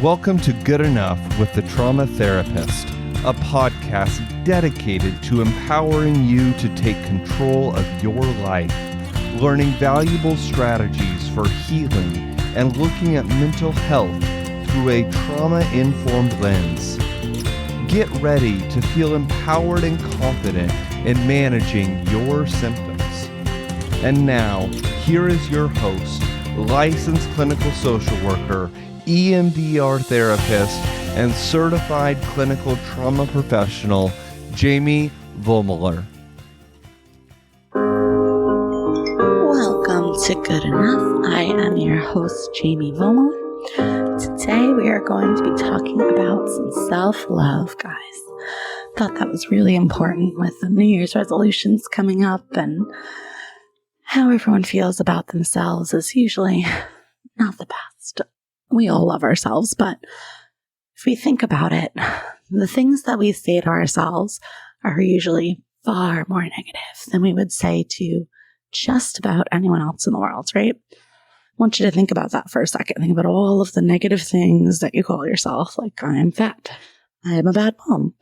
Welcome to Good Enough with the Trauma Therapist, a podcast dedicated to empowering you to take control of your life, learning valuable strategies for healing and looking at mental health through a trauma-informed lens. Get ready to feel empowered and confident in managing your symptoms. And now, here is your host, licensed clinical social worker, EMDR therapist, and certified clinical trauma professional, Jamie Vollmuller. Welcome to Good Enough. I am your host, Jamie Vollmuller. Today we are going to be talking about some self-love, guys. Thought that was really important with the New Year's resolutions coming up, and how everyone feels about themselves is usually not the best. We all love ourselves, but if we think about it, the things that we say to ourselves are usually far more negative than we would say to just about anyone else in the world, right? I want you to think about that for a second. Think about all of the negative things that you call yourself, like I am fat, I am a bad mom,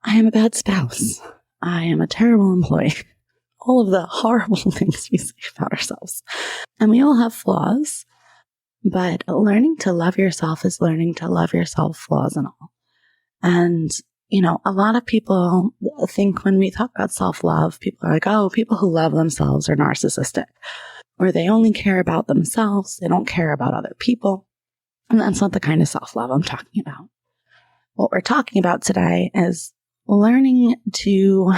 I am a bad spouse, I am a terrible employee. All of the horrible things we say about ourselves. And we all have flaws. But learning to love yourself is learning to love yourself, flaws and all. And, a lot of people think when we talk about self-love, people are like, oh, people who love themselves are narcissistic, or they only care about themselves. They don't care about other people. And that's not the kind of self-love I'm talking about. What we're talking about today is learning to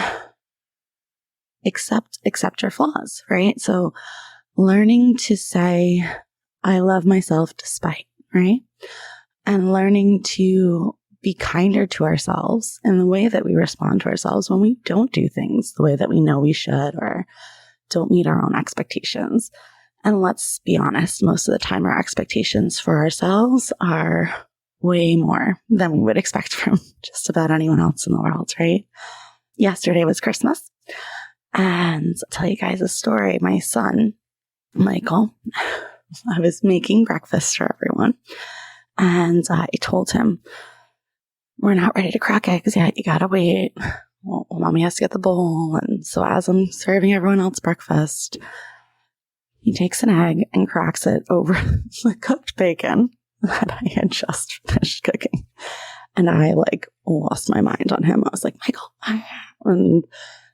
accept your flaws, right? So learning to say, I love myself despite, right? And learning to be kinder to ourselves in the way that we respond to ourselves when we don't do things the way that we know we should or don't meet our own expectations. And let's be honest, most of the time our expectations for ourselves are way more than we would expect from just about anyone else in the world, right? Yesterday was Christmas. And I'll tell you guys a story. My son, Michael, I was making breakfast for everyone, and I told him, we're not ready to crack eggs yet. You gotta wait. Well, mommy has to get the bowl. And so as I'm serving everyone else breakfast, he takes an egg and cracks it over the cooked bacon that I had just finished cooking. And I lost my mind on him. I was like, Michael. And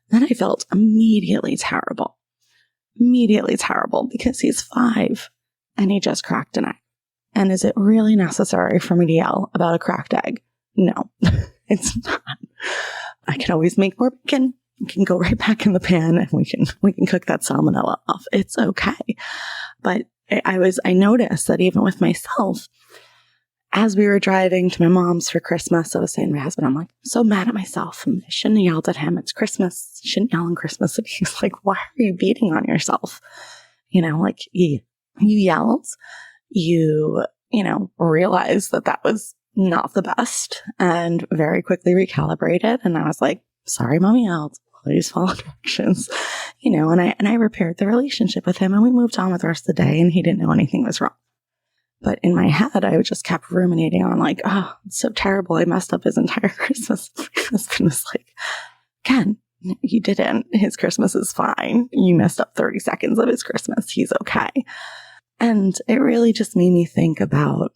then I felt immediately terrible because he's 5. And he just cracked an egg. And is it really necessary for me to yell about a cracked egg? No, it's not. I can always make more bacon. We can go right back in the pan and we can cook that salmonella off. It's okay. But I noticed that even with myself, as we were driving to my mom's for Christmas, I was saying to my husband, I'm like, I'm so mad at myself. I shouldn't have yelled at him. It's Christmas. You shouldn't yell on Christmas. And he's like, why are you beating on yourself? You yelled, you realized that was not the best and very quickly recalibrated. And I was like, sorry, mommy yelled, please follow directions, and I repaired the relationship with him and we moved on with the rest of the day and he didn't know anything was wrong. But in my head, I just kept ruminating on oh, it's so terrible. I messed up his entire Christmas. My husband was like, Ken, you didn't. His Christmas is fine. You messed up 30 seconds of his Christmas. He's okay. And it really just made me think about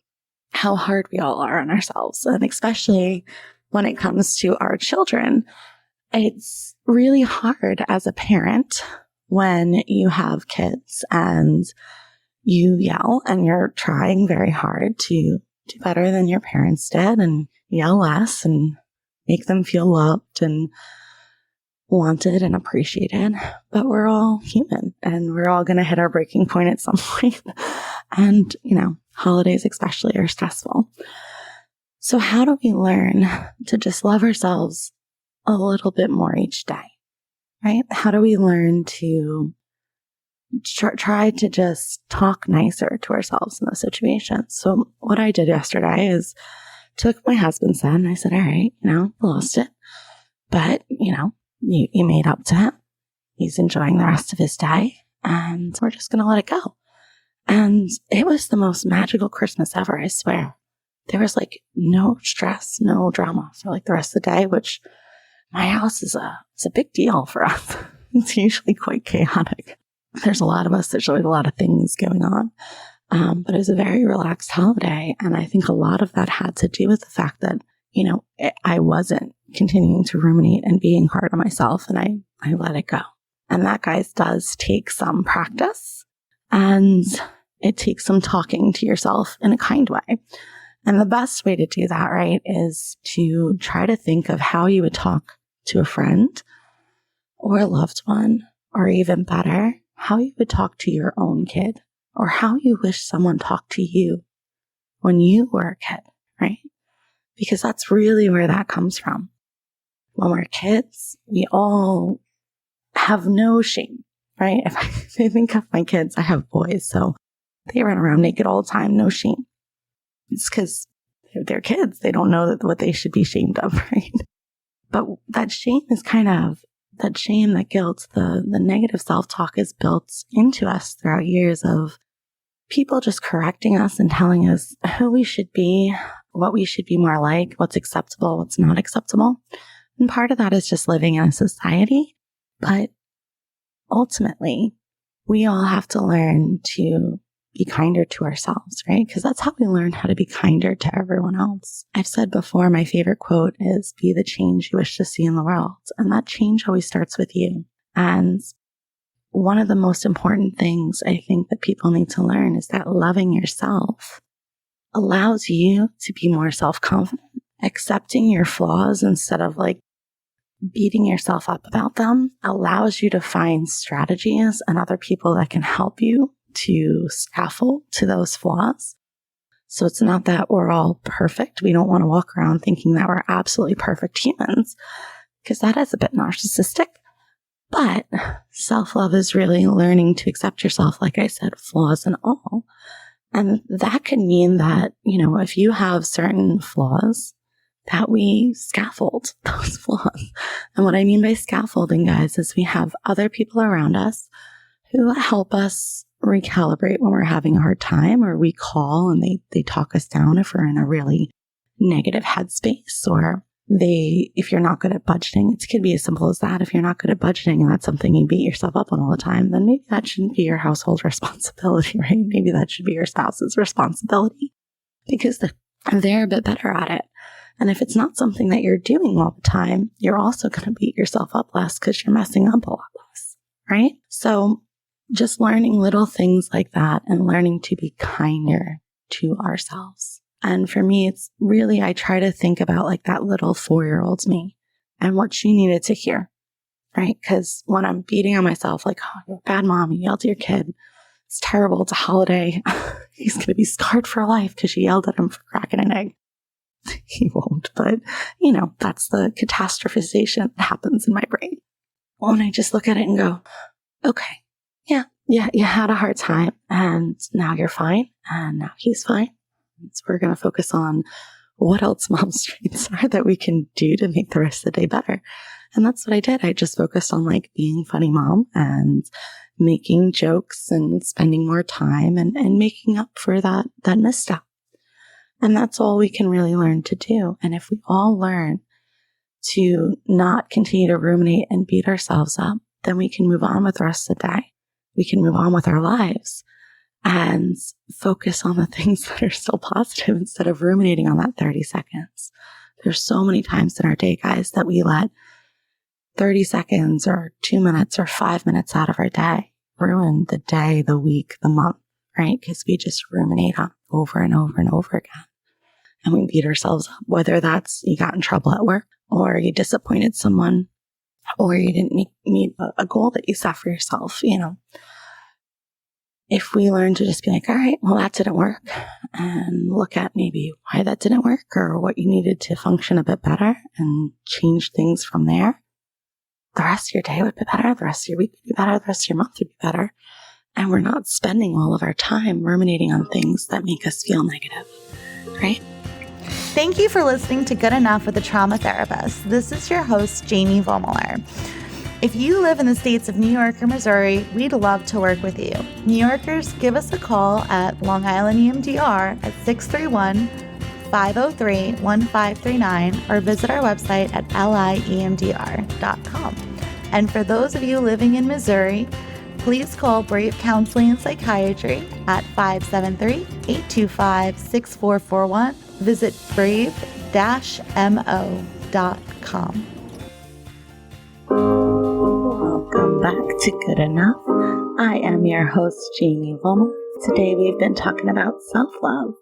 how hard we all are on ourselves. And especially when it comes to our children, it's really hard as a parent when you have kids and you yell and you're trying very hard to do better than your parents did and yell less and make them feel loved and wanted and appreciated. But we're all human and we're all going to hit our breaking point at some point. And, holidays especially are stressful. So how do we learn to just love ourselves a little bit more each day, right? How do we learn to try to just talk nicer to ourselves in those situations? So what I did yesterday is took my husband's side and I said, all right, lost it, but, you made up to him. He's enjoying the rest of his day and we're just going to let it go. And it was the most magical Christmas ever, I swear. there was like no stress, no drama for like the rest of the day, which my house is a big deal for us. It's usually quite chaotic. There's a lot of us. There's always a lot of things going on. But it was a very relaxed holiday. And I think a lot of that had to do with the fact that, I wasn't continuing to ruminate and being hard on myself, and I let it go. And that, guys, does take some practice, and it takes some talking to yourself in a kind way. And the best way to do that, right, is to try to think of how you would talk to a friend or a loved one, or even better, how you would talk to your own kid, or how you wish someone talked to you when you were a kid, right? Because that's really where that comes from. When we're kids, we all have no shame, right? If I think of my kids, I have boys, so they run around naked all the time, no shame. It's because they're kids. They don't know what they should be shamed of, right? But that shame is that shame, that guilt, the negative self-talk is built into us throughout years of people just correcting us and telling us who we should be, what we should be more like, what's acceptable, what's not acceptable. And part of that is just living in a society. But ultimately, we all have to learn to be kinder to ourselves, right? Because that's how we learn how to be kinder to everyone else. I've said before, my favorite quote is, be the change you wish to see in the world. And that change always starts with you. And one of the most important things I think that people need to learn is that loving yourself allows you to be more self-confident. Accepting your flaws instead of like beating yourself up about them allows you to find strategies and other people that can help you to scaffold to those flaws. So it's not that we're all perfect. We don't want to walk around thinking that we're absolutely perfect humans, because that is a bit narcissistic. But self-love is really learning to accept yourself, like I said, flaws and all. And that can mean that, if you have certain flaws, that we scaffold those flaws. And what I mean by scaffolding, guys, is we have other people around us who help us recalibrate when we're having a hard time, or we call and they talk us down if we're in a really negative headspace, or if you're not good at budgeting, it could be as simple as that. If you're not good at budgeting and that's something you beat yourself up on all the time, then maybe that shouldn't be your household responsibility, right? Maybe that should be your spouse's responsibility, because they're a bit better at it. And if it's not something that you're doing all the time, you're also going to beat yourself up less because you're messing up a lot less, right? So just learning little things like that and learning to be kinder to ourselves. And for me, it's really, I try to think about like that little 4-year-old me and what she needed to hear, right? Because when I'm beating on myself, like, oh, you're a bad mom, you yelled at your kid, it's terrible, it's a holiday, he's going to be scarred for life because you yelled at him for cracking an egg. He won't, but that's the catastrophization that happens in my brain. When I just look at it and go, okay, yeah, you had a hard time and now you're fine and now he's fine. So we're going to focus on what else mom's strengths are that we can do to make the rest of the day better. And that's what I did. I just focused on like being funny mom and making jokes and spending more time and making up for that misstep. And that's all we can really learn to do. And if we all learn to not continue to ruminate and beat ourselves up, then we can move on with the rest of the day. We can move on with our lives and focus on the things that are still positive instead of ruminating on that 30 seconds. There's so many times in our day, guys, that we let 30 seconds or 2 minutes or 5 minutes out of our day ruin the day, the week, the month, right? Because we just ruminate on over and over and over again. And we beat ourselves up, whether that's you got in trouble at work, or you disappointed someone, or you didn't meet a goal that you set for yourself. If we learn to just be like, all right, well, that didn't work, and look at maybe why that didn't work or what you needed to function a bit better and change things from there, the rest of your day would be better, the rest of your week would be better, the rest of your month would be better. And we're not spending all of our time ruminating on things that make us feel negative, right? Thank you for listening to Good Enough with a Trauma Therapist. This is your host, Jamie Vollmiller. If you live in the states of New York or Missouri, we'd love to work with you. New Yorkers, give us a call at Long Island EMDR at 503-1539 or visit our website at liemdr.com. And for those of you living in Missouri, please call Brave Counseling and Psychiatry at 573-825-6441. Visit brave-mo.com. Welcome back to Good Enough. I am your host, Jamie Vollmer. Today we've been talking about self-love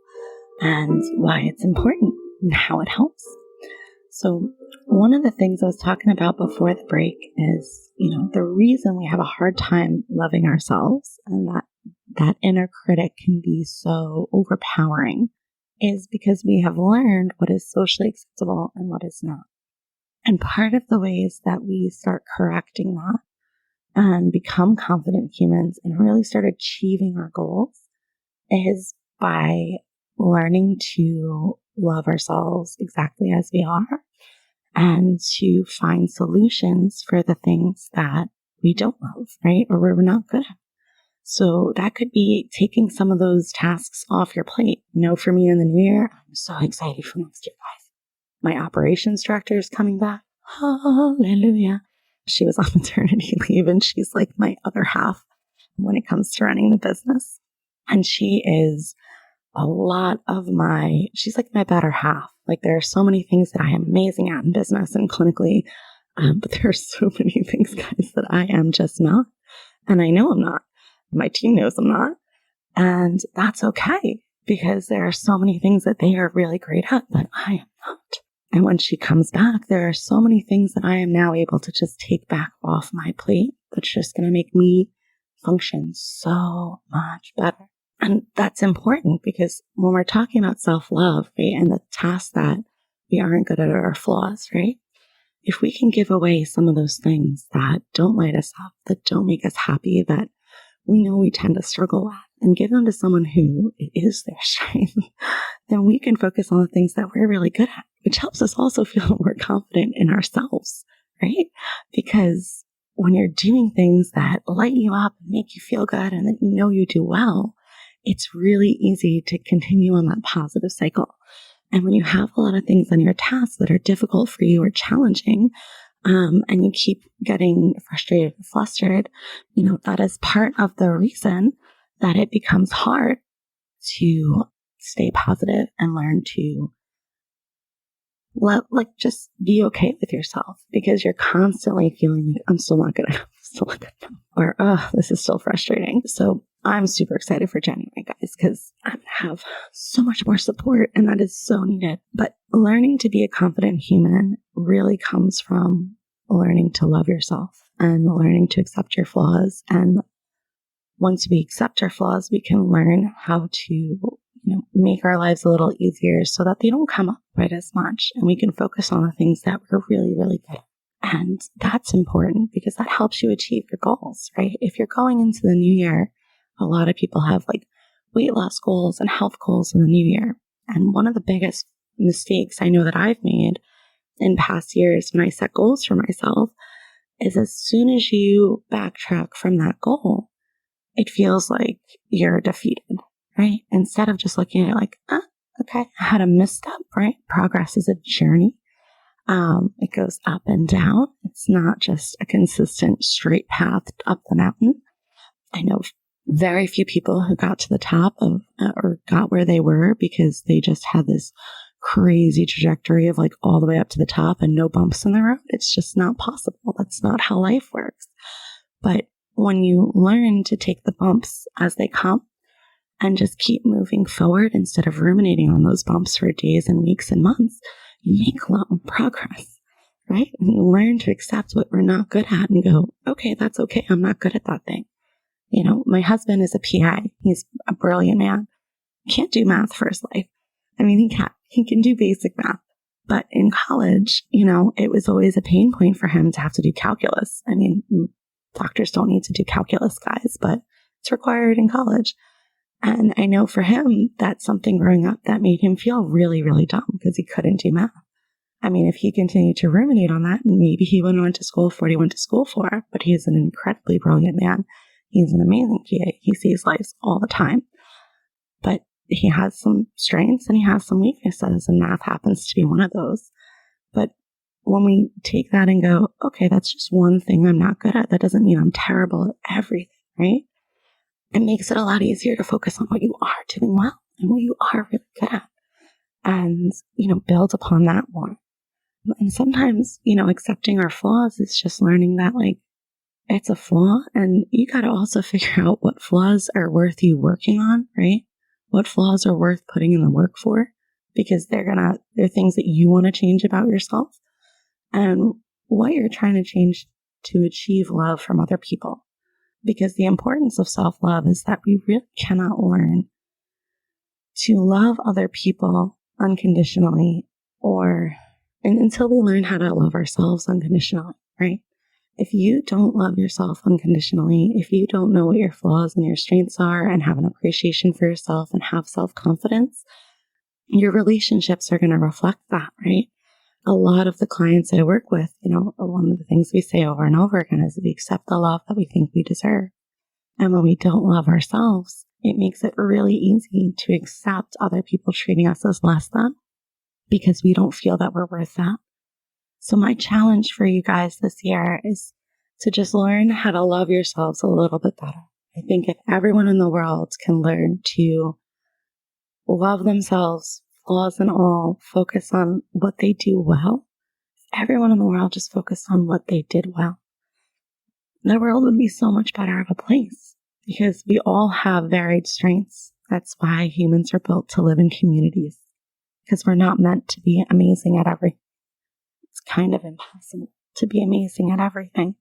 and why it's important and how it helps. So one of the things I was talking about before the break is, the reason we have a hard time loving ourselves and that inner critic can be so overpowering is because we have learned what is socially acceptable and what is not. And part of the ways that we start correcting that and become confident humans and really start achieving our goals is by learning to love ourselves exactly as we are and to find solutions for the things that we don't love, right? Or we're not good at. So that could be taking some of those tasks off your plate. For me in the new year, I'm so excited for next year, guys. My operations director is coming back. Hallelujah. She was on maternity leave and she's like my other half when it comes to running the business. And she is she's like my better half. Like there are so many things that I am amazing at in business and clinically, but there are so many things, guys, that I am just not. And I know I'm not. My team knows I'm not. And that's okay because there are so many things that they are really great at that I am not. And when she comes back, there are so many things that I am now able to just take back off my plate that's just going to make me function so much better. And that's important because when we're talking about self-love, right, and the tasks that we aren't good at are our flaws, right? If we can give away some of those things that don't light us up, that don't make us happy, that we know we tend to struggle at, and give them to someone who it is their strength, then we can focus on the things that we're really good at, which helps us also feel more confident in ourselves, right? Because when you're doing things that light you up and make you feel good and that you do well, it's really easy to continue on that positive cycle. And when you have a lot of things on your tasks that are difficult for you or challenging, and you keep getting frustrated and flustered, that is part of the reason that it becomes hard to stay positive and learn to just be okay with yourself because you're constantly feeling like, I'm still not good enough, or, this is still frustrating. So I'm super excited for January, guys, because I'm going to have so much more support and that is so needed. But learning to be a confident human really comes from learning to love yourself and learning to accept your flaws. And once we accept our flaws, we can learn how to make our lives a little easier so that they don't come up quite as much. And we can focus on the things that we're really, really good at. And that's important because that helps you achieve your goals, right? If you're going into the new year, a lot of people have weight loss goals and health goals in the new year. And one of the biggest mistakes I know that I've made in past years when I set goals for myself is as soon as you backtrack from that goal, it feels like you're defeated, right? Instead of just looking at it okay, I had a misstep, right? Progress is a journey. It goes up and down. It's not just a consistent straight path up the mountain. I know very few people who got to the top of or got where they were because they just had this crazy trajectory of all the way up to the top and no bumps in the road. It's just not possible. That's not how life works. But when you learn to take the bumps as they come and just keep moving forward instead of ruminating on those bumps for days and weeks and months, you make a lot more progress, right? And you learn to accept what we're not good at and go, okay, that's okay. I'm not good at that thing. My husband is a PI. He's a brilliant man. Can't do math for his life. He can do basic math. But in college, it was always a pain point for him to have to do calculus. Doctors don't need to do calculus, guys, but it's required in college. And I know for him, that's something growing up that made him feel really, really dumb because he couldn't do math. If he continued to ruminate on that, maybe he wouldn't have went to school for what he went to school for, but he's an incredibly brilliant man. He's an amazing PA. He sees lives all the time. But he has some strengths and he has some weaknesses, and math happens to be one of those. But when we take that and go, okay, that's just one thing I'm not good at, that doesn't mean I'm terrible at everything, right? It makes it a lot easier to focus on what you are doing well and what you are really good at, and, build upon that more. And sometimes, accepting our flaws is just learning that, like, it's a flaw, and you got to also figure out what flaws are worth you working on, right? What flaws are worth putting in the work for, because they're things that you want to change about yourself, and what you're trying to change to achieve love from other people. Because the importance of self-love is that we really cannot learn to love other people unconditionally until we learn how to love ourselves unconditionally, right? If you don't love yourself unconditionally, if you don't know what your flaws and your strengths are and have an appreciation for yourself and have self-confidence, your relationships are going to reflect that, right? A lot of the clients I work with, one of the things we say over and over again is we accept the love that we think we deserve. And when we don't love ourselves, it makes it really easy to accept other people treating us as less than, because we don't feel that we're worth that. So my challenge for you guys this year is to just learn how to love yourselves a little bit better. I think if everyone in the world can learn to love themselves, flaws and all, focus on what they do well, if everyone in the world just focused on what they did well, the world would be so much better of a place, because we all have varied strengths. That's why humans are built to live in communities, because we're not meant to be amazing at everything. It's kind of impossible to be amazing at everything.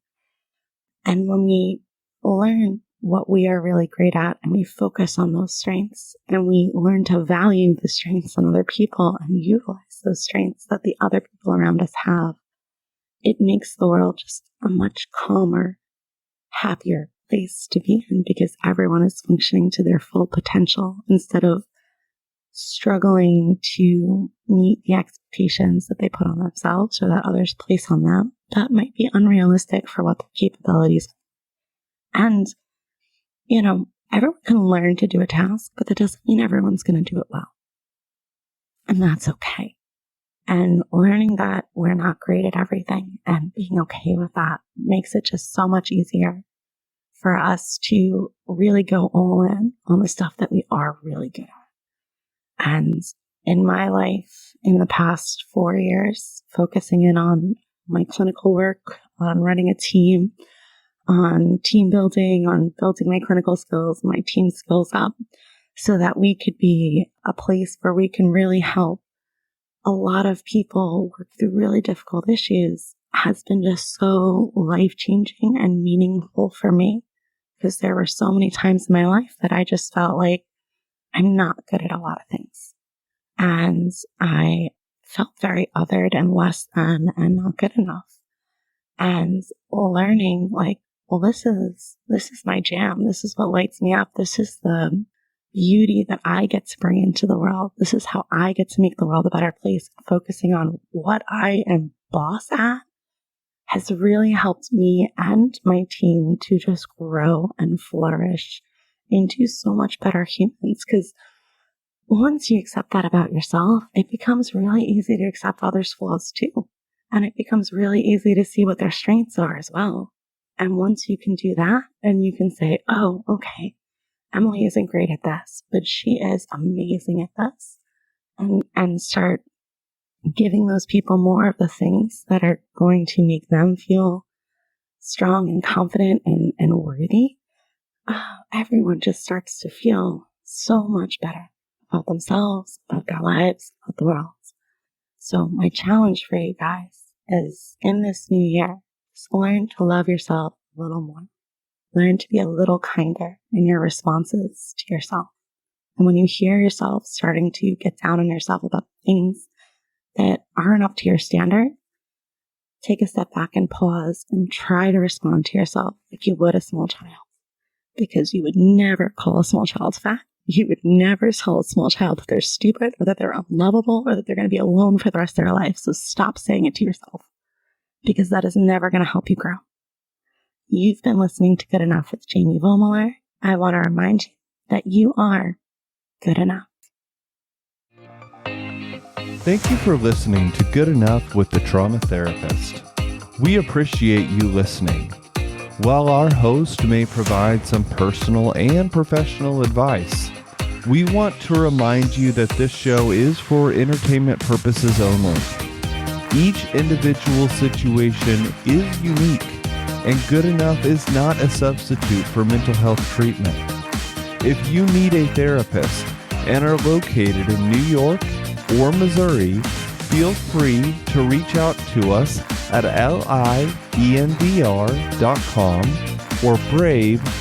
And when we learn what we are really great at and we focus on those strengths and we learn to value the strengths in other people and utilize those strengths that the other people around us have, it makes the world just a much calmer, happier place to be in, because everyone is functioning to their full potential instead of struggling to meet the expectations that they put on themselves or that others place on them that might be unrealistic for what their capabilities are. And, everyone can learn to do a task, but that doesn't mean everyone's going to do it well. And that's okay. And learning that we're not great at everything and being okay with that makes it just so much easier for us to really go all in on the stuff that we are really good at. And in my life, in the past 4 years, focusing in on my clinical work, on running a team, on team building, on building my clinical skills, my team skills up, so that we could be a place where we can really help a lot of people work through really difficult issues, has been just so life-changing and meaningful for me, because there were so many times in my life that I just felt like I'm not good at a lot of things. And I felt very othered and less than and not good enough. And learning this is my jam. This is what lights me up. This is the beauty that I get to bring into the world. This is how I get to make the world a better place. Focusing on what I am boss at has really helped me and my team to just grow and flourish into so much better humans. Because once you accept that about yourself, it becomes really easy to accept others' flaws too. And it becomes really easy to see what their strengths are as well. And once you can do that, and you can say, oh, okay, Emily isn't great at this, but she is amazing at this. And start giving those people more of the things that are going to make them feel strong and confident and worthy. Everyone just starts to feel so much better about themselves, about their lives, about the world. So my challenge for you guys is, in this new year, just learn to love yourself a little more. Learn to be a little kinder in your responses to yourself. And when you hear yourself starting to get down on yourself about things that aren't up to your standard, take a step back and pause and try to respond to yourself like you would a small child. Because you would never call a small child fat. You would never tell a small child that they're stupid or that they're unlovable or that they're going to be alone for the rest of their life. So stop saying it to yourself, because that is never going to help you grow. You've been listening to Good Enough with Jamie Vollmiller. I want to remind you that you are good enough. Thank you for listening to Good Enough with the Trauma Therapist. We appreciate you listening. While our host may provide some personal and professional advice, we want to remind you that this show is for entertainment purposes only. Each individual situation is unique, and Good Enough is not a substitute for mental health treatment. If you need a therapist and are located in New York or Missouri, feel free to reach out to us at liendr.com or brave-mo.com.